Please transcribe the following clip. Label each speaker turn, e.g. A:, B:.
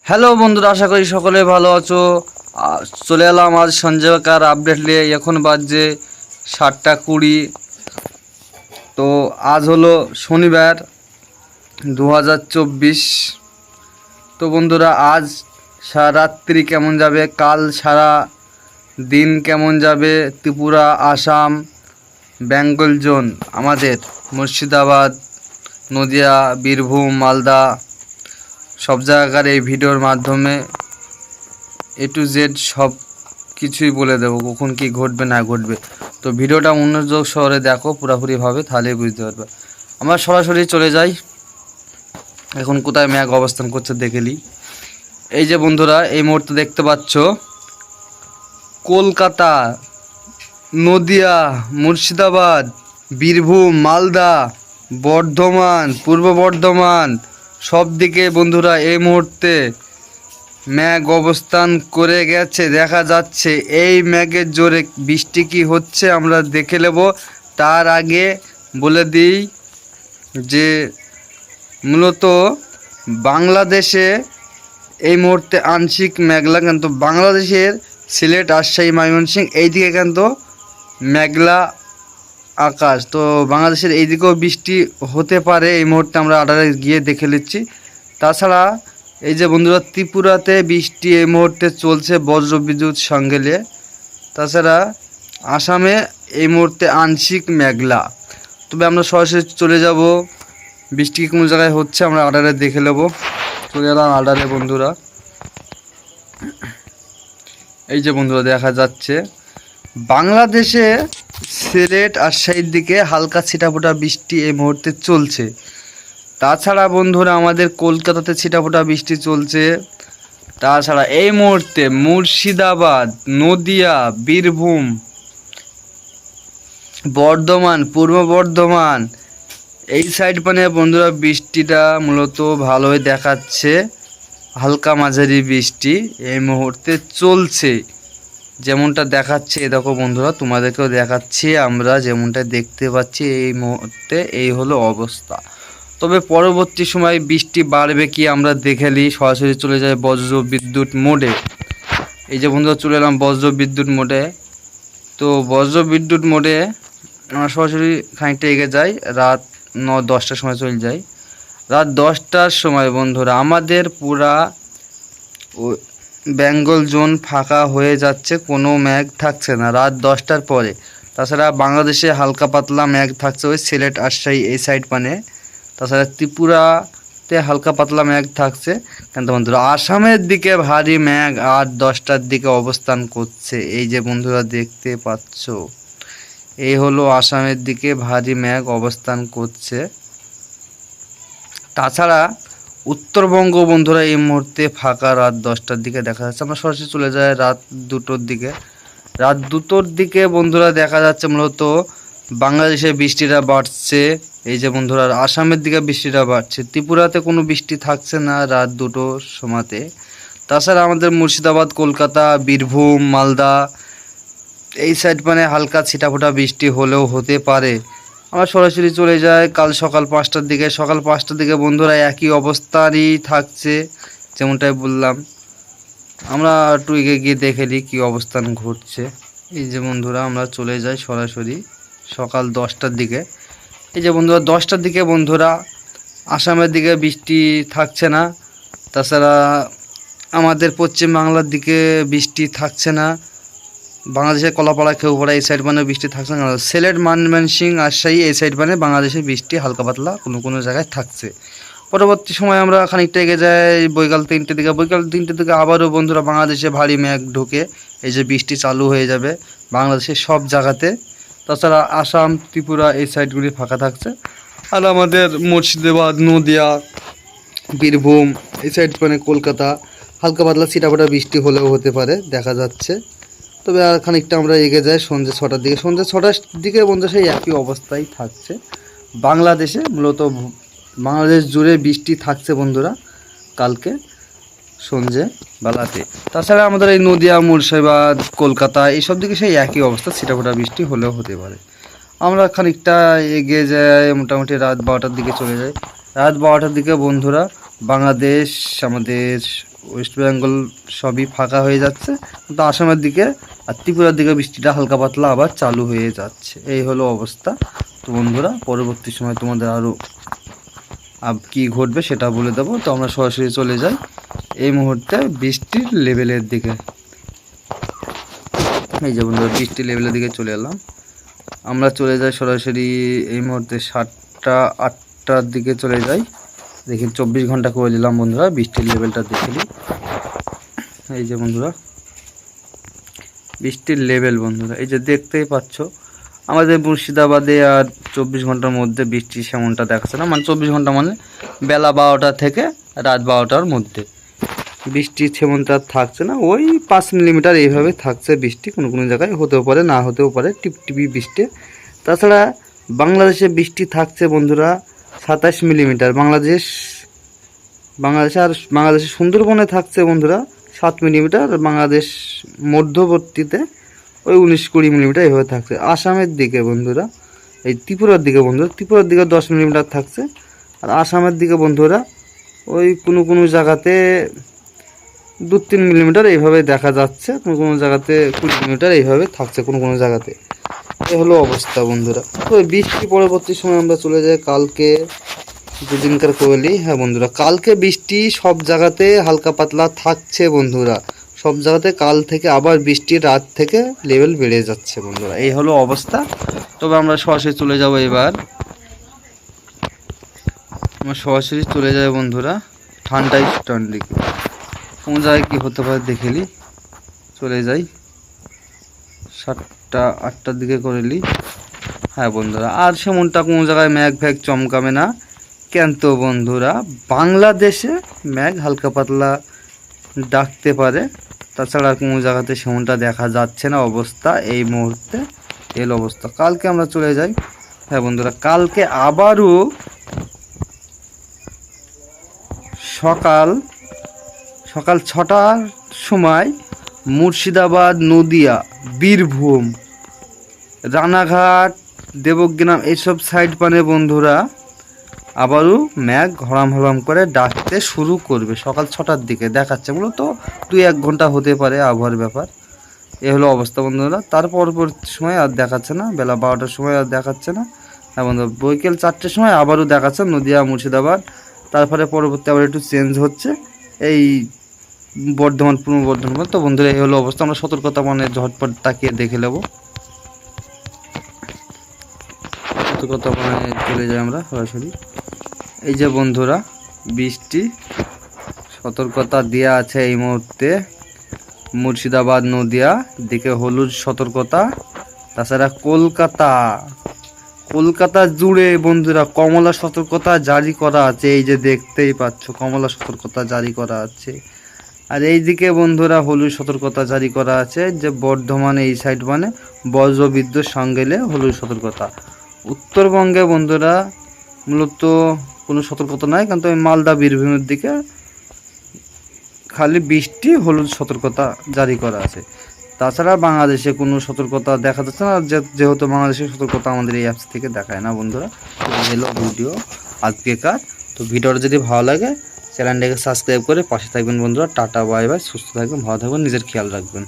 A: Hello বন্ধুরা, আশা করি সকলে ভালো আছো। চলে এলাম আজ সঞ্জয়কার আপডেট নিয়ে। এখন বাজছে 7টা 20। তো আজ হলো শনিবার 2024। তো বন্ধুরা, আজ সারা রাত্রি কেমন যাবে, কাল সারা দিন কেমন যাবে, ত্রিপুরা, আসাম, বেঙ্গল জোন, আমাদের মুর্শিদাবাদ, নদিয়া, বীরভূম, মালদা সব জায়গার এই ভিডিওর মাধ্যমে A to Z সব কিছুই বলে দেবো, কখন কি ঘটবে না ঘটবে। তো ভিডিওটা মনোযোগ শহরে দেখো পুরোপুরিভাবে, তাহলেই বুঝতে পারবে। আমরা সরাসরি চলে যাই। এখন কোথায় মেঘ অবস্থান করছে দেখে নিই। এই যে বন্ধুরা, এই মুহূর্তে দেখতে পাচ্ছ কলকাতা, নদিয়া, মুর্শিদাবাদ, বীরভূম, মালদা, বর্ধমান, পূর্ব বর্ধমান সব দিকে বন্ধুরা এই মুহূর্তে মেঘ অবস্থান করে গেছে, দেখা যাচ্ছে। এই মেঘের জোরে বৃষ্টি কি হচ্ছে আমরা দেখে নেব। তার আগে বলে দিই যে মূলত বাংলাদেশে এই মুহূর্তে আংশিক মেঘলা, কিন্তু বাংলাদেশের সিলেট, রাজশাহী, ময়মনসিংহ এই দিকে কিন্তু মেঘলা আকাশ। তো বাংলাদেশের এই দিকেও বৃষ্টি হতে পারে, এই মুহূর্তে আমরা আডারে গিয়ে দেখে নিচ্ছি। তাছাড়া এই যে বন্ধুরা, ত্রিপুরাতে বৃষ্টি এই মুহূর্তে চলছে বজ্রবিদ্যুৎ সঙ্গে নিয়ে। তাছাড়া আসামে এই মুহূর্তে আংশিক মেঘলা। তবে আমরা সরাসরি চলে যাব, বৃষ্টি কোন জায়গায় হচ্ছে আমরা আডারে দেখে নেব। চলে এলাম আডারে বন্ধুরা। এই যে বন্ধুরা দেখা যাচ্ছে বাংলাদেশে সিলেট, রাজশাহীর দিকে হালকা ছিটাফোঁটা বৃষ্টি এই মুহূর্তে চলছে। তাছাড়া বন্ধুরা আমাদের কলকাতাতে ছিটাফোঁটা বৃষ্টি চলছে। তাছাড়া এই মুহূর্তে মুর্শিদাবাদ, নদিয়া, বীরভূম, বর্ধমান, পূর্ব বর্ধমান এই সাইড মানে বন্ধুরা বৃষ্টিটা মূলত ভালোই দেখাচ্ছে। হালকা মাঝারি বৃষ্টি এই মুহূর্তে চলছে, যেমনটা দেখাচ্ছে। এ দেখো বন্ধুরা, তোমাদেরকেও দেখাচ্ছি, আমরা যেমনটা দেখতে পাচ্ছি এই মুহূর্তে এই হলো অবস্থা। তবে পরবর্তী সময় বৃষ্টি বাড়বে কি আমরা দেখে নিই। সরাসরি চলে যায় বজ্র বিদ্যুৎ মোডে। এই যে বন্ধুরা চলে এলাম বজ্র বিদ্যুৎ মোডে। তো বজ্র বিদ্যুৎ মোডে আমরা সরাসরি খানিকটা এগিয়ে যাই, রাত 9-10টার সময় চলে যাই। রাত 10টার সময় বন্ধুরা আমাদের পুরা বেঙ্গল জোন ফাঁকা হয়ে যাচ্ছে, কোনো মেঘ থাকছে না রাত 10টার পরে। তাছাড়া বাংলাদেশে হালকা পাতলা মেঘ থাকছে ওই সিলেট, রাজশাহী এই সাইড মানে। তাছাড়া ত্রিপুরাতে হালকা পাতলা মেঘ থাকছে। কিন্তু বন্ধুরা আসামের দিকে ভারী মেঘ 8-10টার দিকে অবস্থান করছে। এই যে বন্ধুরা দেখতে পাচ্ছ, এই হলো আসামের দিকে ভারী মেঘ অবস্থান করছে। তাছাড়া উত্তরবঙ্গ বন্ধুরা এই মুহূর্তে ফাঁকা রাত 10টার দিকে দেখা যাচ্ছে। আমরা সরাসরি চলে যাই রাত 2টোর দিকে। রাত 2টোর দিকে বন্ধুরা দেখা যাচ্ছে মূলত বাংলাদেশে বৃষ্টিটা বাড়ছে। এই যে বন্ধুরা আসামের দিকে বৃষ্টিটা বাড়ছে, ত্রিপুরাতে কোনো বৃষ্টি থাকছে না রাত 2টোর সময়তে। তাছাড়া আমাদের মুর্শিদাবাদ, কলকাতা, বীরভূম, মালদা এই সাইড মানে হালকা ছিটাফোঁটা বৃষ্টি হলেও হতে পারে। আমরা সরাসরি চলে যাই কাল সকাল 5টার দিকে। সকাল 5টার দিকে বন্ধুরা একই অবস্থারই থাকছে, যেমনটাই বললাম। আমরা একটু এগিয়ে গিয়ে দেখে নিই কী অবস্থান ঘটছে। এই যে বন্ধুরা আমরা চলে যাই সরাসরি সকাল 10টার দিকে। এই যে বন্ধুরা 10টার দিকে বন্ধুরা আসামের দিকে বৃষ্টি থাকছে না। তাছাড়া আমাদের পশ্চিম বাংলার দিকে বৃষ্টি থাকছে না। বাংলাদেশের কলাপাড়া, খেউপাড়া এই সাইড মানে বৃষ্টি থাকছে না। সিলেট, ময়মনসিংহ, রাজশাহী এই সাইড মানে বাংলাদেশে বৃষ্টি হালকা পাতলা কোনো কোনো জায়গায় থাকছে। পরবর্তী সময় আমরা খানিকটা এগিয়ে যাই বৈকাল 3টের দিকে। বৈকাল 3টের দিকে আবারও বন্ধুরা বাংলাদেশে ভারী মেঘ ঢুকে এই যে বৃষ্টি চালু হয়ে যাবে বাংলাদেশের সব জায়গাতে। তাছাড়া আসাম, ত্রিপুরা এই সাইডগুলি ফাঁকা থাকছে। আর আমাদের মুর্শিদাবাদ, নদিয়া, বীরভূম এই সাইড মানে কলকাতা হালকা পাতলা ছিটাফোঁটা বৃষ্টি হলেও হতে পারে দেখা যাচ্ছে। তবে আর খানিকটা আমরা এগিয়ে যাই সন্ধ্যে 6টার দিকে। সন্ধ্যে 6টার দিকে বন্ধু সেই একই অবস্থায় থাকছে। বাংলাদেশে মূলত বাংলাদেশ জুড়ে বৃষ্টি থাকছে বন্ধুরা কালকে সন্ধ্যে বেলাতে। তাছাড়া আমাদের এই নদিয়া, মুর্শিদাবাদ, কলকাতা এইসব দিকে সেই একই অবস্থা, ছিটাফোঁটা বৃষ্টি হলেও হতে পারে। আমরা খানিকটা এগিয়ে যাই, মোটামুটি রাত 12টার দিকে চলে যাই। রাত 12টার দিকে বন্ধুরা বাংলাদেশ, আমাদের ওয়েস্ট বেঙ্গল সবই ফাঁকা হয়ে যাচ্ছে, কিন্তু আসামের দিকে আর ত্রিপুরার দিকে বৃষ্টিটা হালকা পাতলা আবার চালু হয়ে যাচ্ছে। এই হলো অবস্থা। তো বন্ধুরা পরবর্তী সময় তোমাদের আরও কী ঘটবে সেটা বলে দেবো। তো আমরা সরাসরি চলে যাই এই মুহূর্তে বৃষ্টির লেভেলের দিকে। এই যে বন্ধুরা বৃষ্টির লেভেলের দিকে চলে এলাম। আমরা চলে যাই সরাসরি এই মুহূর্তে 7টা-8টার দিকে চলে যাই। দেখি 24 ঘন্টা করে দিলাম বন্ধুরা, বৃষ্টির লেভেলটা দেখে নিই। এই যে বন্ধুরা বৃষ্টির লেভেল বন্ধুরা এই যে দেখতেই পাচ্ছ, আমাদের মুর্শিদাবাদে আর 24 ঘন্টার মধ্যে বৃষ্টি সেমনটা দেখাচ্ছে না। মানে 24 ঘন্টা মানে বেলা 12টা থেকে রাত 12টার মধ্যে বৃষ্টি সেমনটা থাকছে না। ওই 5 মিলিমিটার এইভাবে থাকছে বৃষ্টি, কোনো কোনো জায়গায় হতেও পারে না হতেও পারে টিপটিপি বৃষ্টি। তাছাড়া বাংলাদেশে বৃষ্টি থাকছে বন্ধুরা 27 মিলিমিটার। বাংলাদেশের সুন্দরবনে থাকছে বন্ধুরা 7 মিলিমিটার। বাংলাদেশ মধ্যবর্তীতে ওই 19-20 মিলিমিটার এইভাবে থাকছে। আসামের দিকে বন্ধুরা এই ত্রিপুরার দিকে 10 মিলিমিটার থাকছে। আর আসামের দিকে বন্ধুরা ওই কোনো কোনো জায়গাতে 2-3 মিলিমিটার এইভাবে দেখা যাচ্ছে, কোনো কোনো জায়গাতে 20 মিলিমিটার এইভাবে থাকছে কোনো কোনো জায়গাতে। এই হলো অবস্থা বন্ধুরা। তো বৃষ্টি পরবর্তী সময় আমরা চলে যাই কালকে দুদিনকার কোয়েলি। হ্যাঁ বন্ধুরা কালকে বৃষ্টি সব জায়গাতে হালকা পাতলা থাকছে বন্ধুরা, সব জায়গাতে কাল থেকে আবার বৃষ্টির রাত থেকে লেভেল বেড়ে যাচ্ছে বন্ধুরা। এই হলো অবস্থা। তবে আমরা সরাসরি চলে যাব এবার, আমরা সরাসরি চলে যাই বন্ধুরা ঠান্ডা স্টোন দিকে। কোন জায়গায় কী হতে পারে দেখে নিই। চলে যাই 7টা-8টার দিকে করে নিই। হ্যাঁ বন্ধুরা আর সেমনটা কোনো জায়গায় ম্যাঘ ফ্যাঘ চমকাবে না। কেন তো বন্ধুরা বাংলাদেশে ম্যাঘ হালকা পাতলা ডাকতে পারে, তাছাড়া কোনো জায়গাতে সেমনটা দেখা যাচ্ছে না অবস্থা এই মুহূর্তে। এল অবস্থা। কালকে আমরা চলে যাই। হ্যাঁ বন্ধুরা কালকে আবারও সকাল 6টার সময় মুর্শিদাবাদ, নদিয়া, বীরভূম, রানাঘাট, দেবগ্রাম এইসব সাইড পানে বন্ধুরা আবারও ম্যাঘ হরাম হরাম করে ডাকতে শুরু করবে সকাল 6টার দিকে দেখাচ্ছে। মূলত 2-1 ঘন্টা হতে পারে আবহাওয়ার ব্যাপার। এ হলো অবস্থা বন্ধুরা। তার পরবর্তী সময় আর দেখাচ্ছে না, বেলা 12টার সময় আর দেখাচ্ছে না। হ্যাঁ বন্ধুরা বৈকাল 4টের সময় আবারও দেখাচ্ছে নদিয়া, মুর্শিদাবাদ। তারপরে পরবর্তী আবার একটু চেঞ্জ হচ্ছে এই বর্ধমান, পূর্ব বর্ধমান। তো বন্ধুরা এই হলো অবস্থা। আমরা সতর্কতা মানে ঝটপট তাকিয়ে দেখে নেব। সতর্কতা মানে চলে যাই আমরা সরাসরি। এই যে বন্ধুরা বৃষ্টি সতর্কতা দেওয়া আছে এই মুহূর্তে মুর্শিদাবাদ, নদিয়া দিকে হলুদ সতর্কতা। তাছাড়া কলকাতা জুড়ে বন্ধুরা কমলা সতর্কতা জারি করা আছে। এই যে দেখতেই পাচ্ছ কমলা সতর্কতা জারি করা আছে। আর এই দিকে বন্ধুরা হলুদ সতর্কতা জারি করা আছে যে বর্ধমানে এই সাইড মানে বজ্রবিদ্যুৎ সঙ্গেলে হলুদ সতর্কতা। উত্তরবঙ্গে বন্ধুরা মূলত কোনো সতর্কতা নাই, কিন্তু ওই মালদা, বীরভূমের দিকে খালি বৃষ্টি হলুদ সতর্কতা জারি করা আছে। তাছাড়া বাংলাদেশে কোনো সতর্কতা দেখা যাচ্ছে না, যেহেতু বাংলাদেশের সতর্কতা আমাদের এই অ্যাপস থেকে দেখায় না বন্ধুরা। হলো ভিডিও আজকেকার। তো ভিডিওটা যদি ভালো লাগে চ্যানেলটাকে সাবস্ক্রাইব করে পাশে থাকবেন বন্ধুরা। টাটা বাই বাই, সুস্থ থাকবেন, ভালো থাকবেন, নিজের খেয়াল রাখবেন।